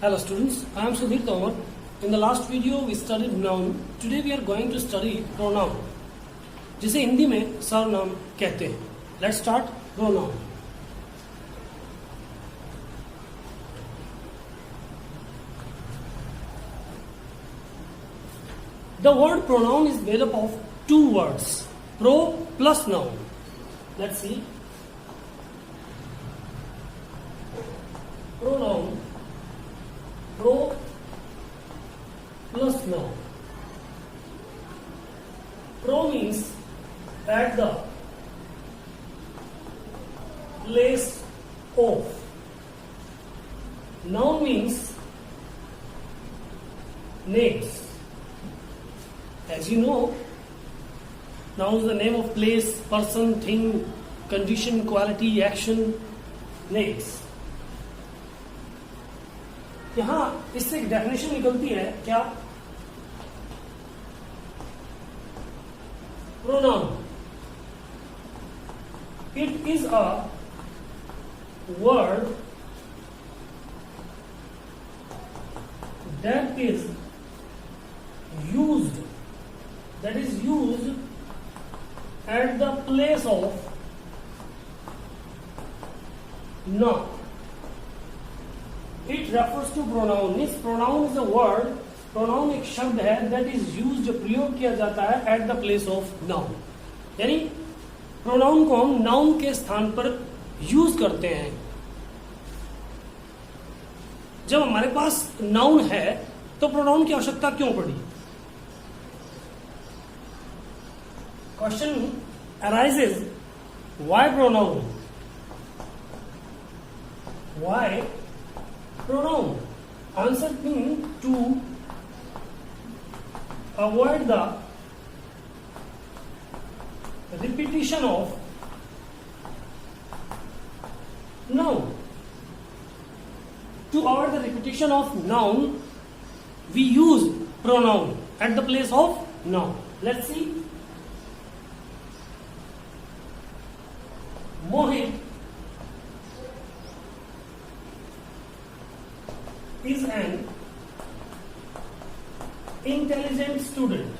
Hello students, I am Sudhir Tomar. In the last video we studied noun. Today we are going to study pronoun, जिसे हिंदी में सर्वनाम कहते हैं. Let's start pronoun. The word pronoun is made up of two words, pro plus noun. Let's see. Pronoun, pro plus noun. Pro means at the place of. Noun means names. As you know, noun is the name of place, person, thing, condition, quality, action, names. यहां इससे एक definition निकलती है क्या? Pronoun, it is a word that is used at the place of noun. It refers to pronoun. Means pronoun is a word. Pronoun एक शब्द है that is used, जो प्रयोग किया जाता है at the place of noun. यानी pronoun को हम noun के स्थान पर यूज करते हैं. जब हमारे पास नाउन है तो प्रोनाउन की आवश्यकता क्यों पड़ी? Question arises, why pronoun? Why pronoun? Answer being to avoid the repetition of noun. To avoid the repetition of noun, we use pronoun at the place of noun. Let's see. Mohit is an intelligent student.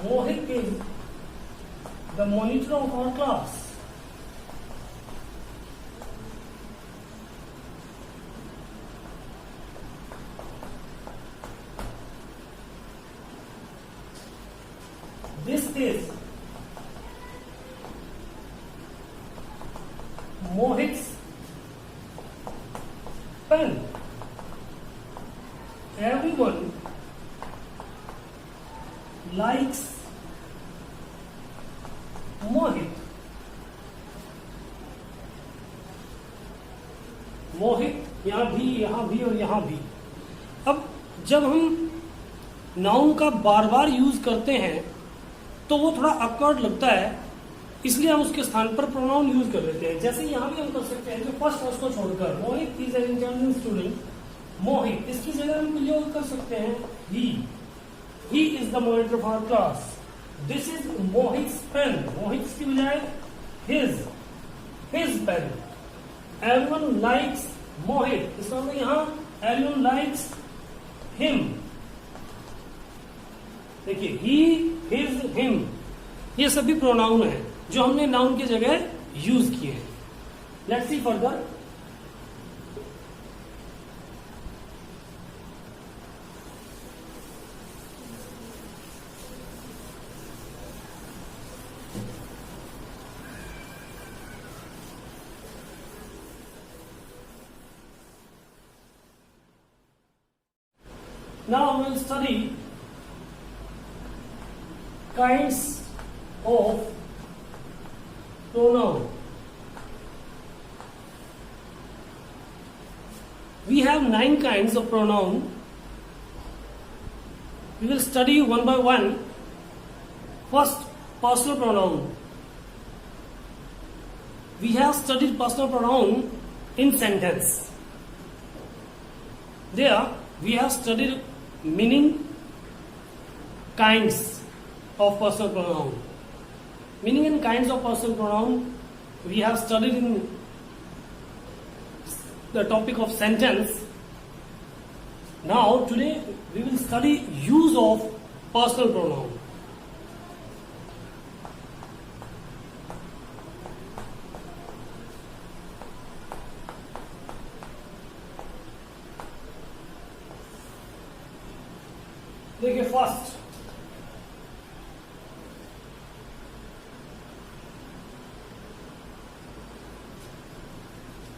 Mohit is the monitor of our class. This is Mohit's pen. Everyone likes मोहित. मोहित यहां भी और यहां भी. अब जब हम noun का बार बार use करते हैं तो वो थोड़ा awkward लगता है, इसलिए हम उसके स्थान पर प्रोनाउन यूज कर लेते हैं. जैसे यहां भी हम कर सकते हैं, जो फर्स्ट वर्ड को छोड़कर Mohit is an intelligent student, Mohit इसकी जगह हम यूज कर सकते हैं he is the monitor of our class. This is Mohit's pen. Mohit's की बजाय his pen. Everyone likes Mohit. इसका मतलब यहाँ everyone likes him. देखिए he, his, him, ये सभी प्रोनाउन है जो हमने नाउन की जगह यूज किए हैं. Let's see further. Now we will study kinds of pronoun. We have 9 kinds of pronoun. We will study one by one. First, personal pronoun. We have studied personal pronoun in sentence. There we have studied meaning, kinds of personal pronoun. meaning and kinds of personal pronoun we have studied in the topic of sentence. Now today we will study use of personal pronoun. देखिए first,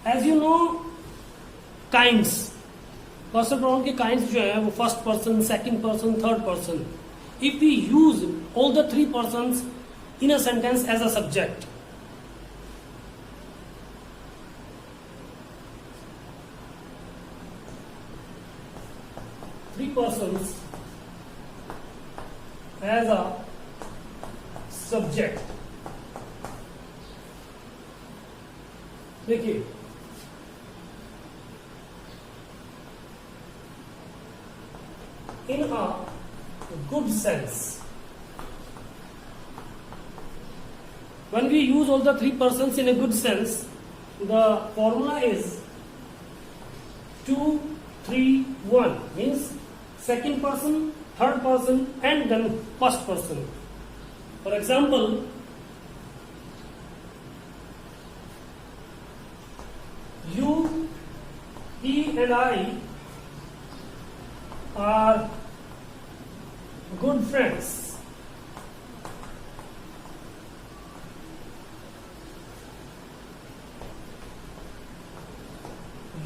as you know kinds, personal pronoun के kinds जो है वो first person, second person, third person. If we use all the three persons in a sentence as a subject, three persons as a subject. देखिए in a good sense, when we use all the three persons in a good sense, the formula is 2, 3, 1, means second person, third person and then first person. For example, you, he and I are good friends.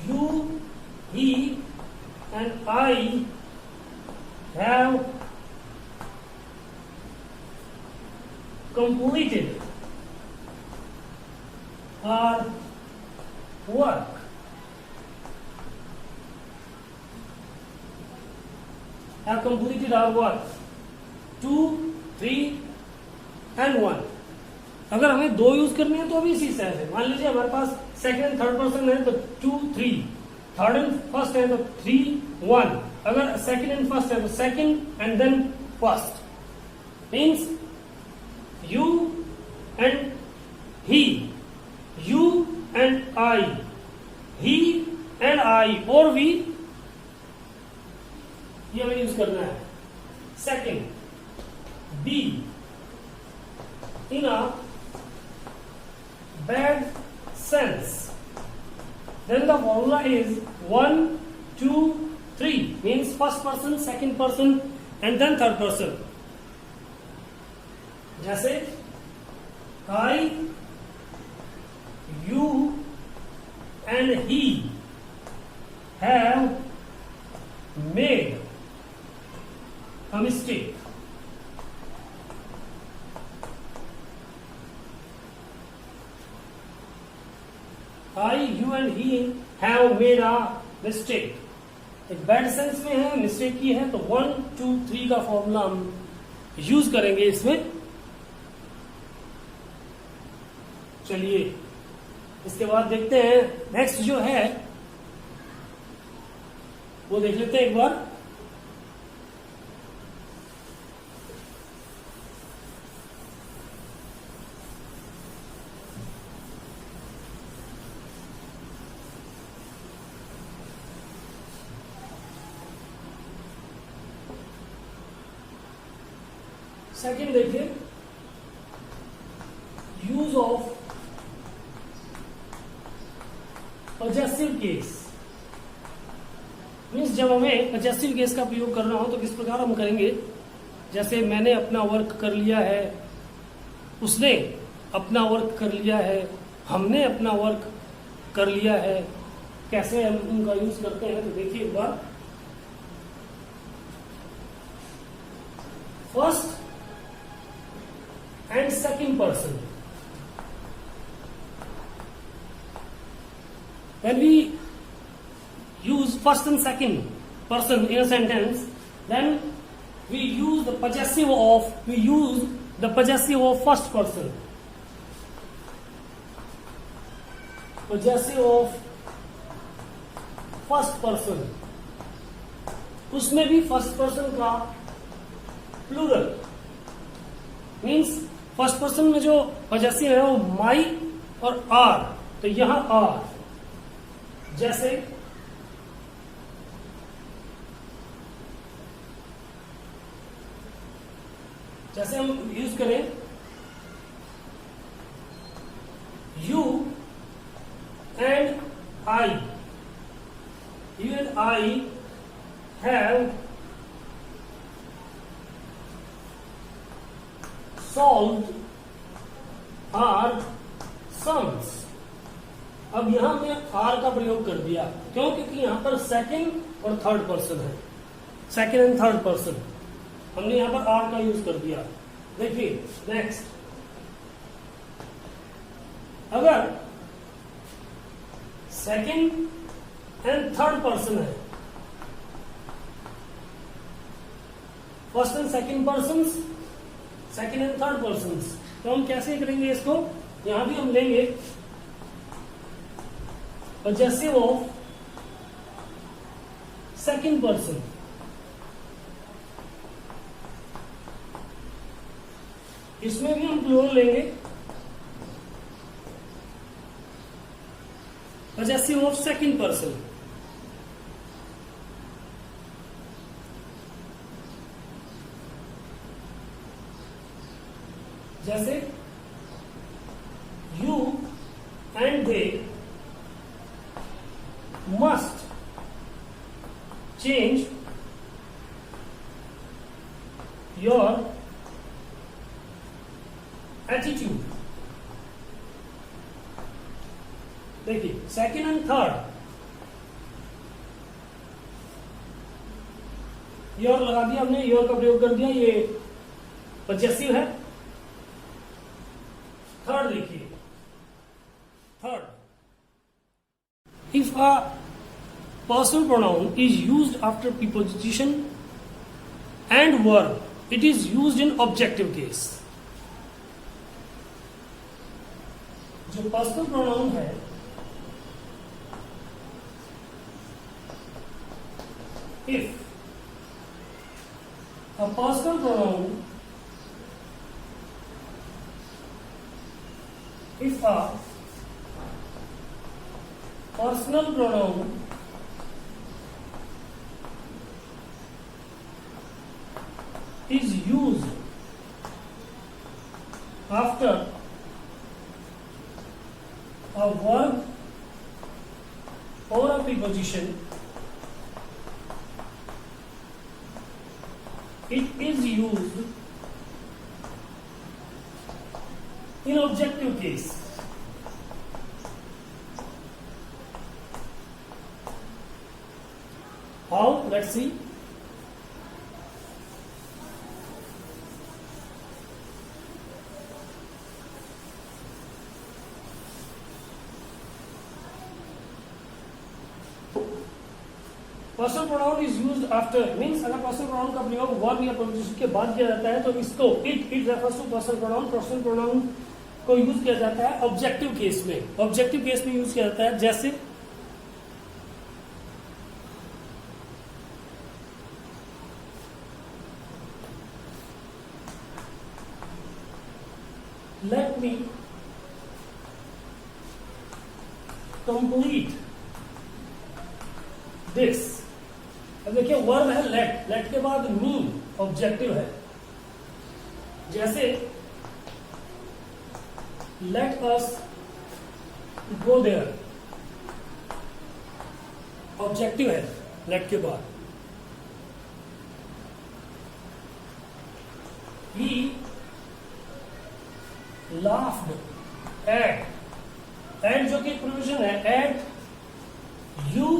You, he and I have completed our work. Have completed our work. 2, 3 and 1. अगर हमें दो use करनी है तो अभी इसी से है. मान लीजिए हमारे पास सेकंड एंड थर्ड पर्सन है तो 2, 3, थर्ड एंड फर्स्ट है तो 3, 1. अगर सेकंड एंड फर्स्ट है तो second and then first. Means you and he, you and I, he and I और वी, ये हमें यूज करना है. Second, be in a bad sense, then the formula is 1, 2, 3, means first person, second person and then third person. जैसे I, you and he have made a mistake. I, you and he have made a mistake. एक bad sense में है, mistake की है, तो 1, 2, 3 का formula हम use करेंगे इसमें. चलिए इसके बाद देखते हैं नेक्स्ट जो है वो देख लेते हैं एक बार. सेकेंड देखिए, use of possessive case. Means जब हमें पॉजेसिव केस का प्रयोग करना हो तो किस प्रकार हम करेंगे. जैसे मैंने अपना वर्क कर लिया है, उसने अपना वर्क कर लिया है, हमने अपना वर्क कर लिया है. कैसे हम उनका यूज करते हैं तो देखिए एक बार. First and second person. When we use first and second person in a sentence, then we use the possessive of first person. Possessive of first person. उसमें भी first person का plural means फर्स्ट पर्सन में जो possessive है वो माई और are, तो यहां आर, जैसे हम यूज करें you and I, have solved our sums। अब यहां मैं आर का प्रयोग कर दिया, क्यों? क्योंकि यहां पर सेकंड और थर्ड पर्सन है, सेकंड एंड थर्ड पर्सन, हमने यहां पर आर का यूज कर दिया। देखिए नेक्स्ट, अगर सेकंड एंड थर्ड पर्सन है, first and second person, second and third person, तो हम कैसे करेंगे इसको? यहां भी हम लेंगे पजेसिव ऑफ सेकंड पर्सन, इसमें भी हम प्लूरल लेंगे पजेसिव ऑफ सेकंड पर्सन। जैसे you and they must change your attitude. देखिए सेकेंड एंड थर्ड, योर लगा दिया हमने, योर का प्रयोग कर दिया, ये पजेसिव है। थर्ड देखिए, third, if a personal pronoun is used after preposition and verb, it is used in objective case. जो पर्सनल प्रोनाउन है if a personal pronoun, if a personal pronoun is used after a verb or a preposition, it is used in objective case। How? Let's see। Personal pronoun is used after, means अगर personal pronoun का प्रयोग verb या preposition के बाद किया जाता है तो इसको it refers to personal pronoun, personal pronoun को यूज किया जाता है ऑब्जेक्टिव केस में। ऑब्जेक्टिव केस में यूज किया जाता है, जैसे लेट मी कंप्लीट दिस। अब देखिए वर्ब है लेट, लेट के बाद मी ऑब्जेक्टिव है, जैसे let us go there, objective है लेट के बाद। ही लाफ्ड एट, एट जो कि प्रोविजन है, at you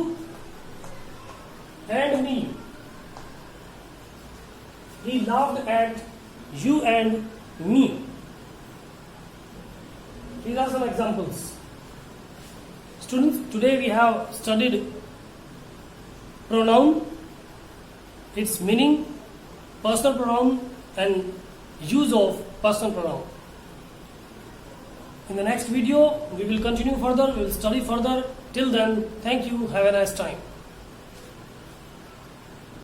and me, he laughed at you and me। These are some examples। Students, today we have studied pronoun, its meaning, personal pronoun and use of personal pronoun। In the next video we will continue further, we will study further. Till then, thank you, have a nice time।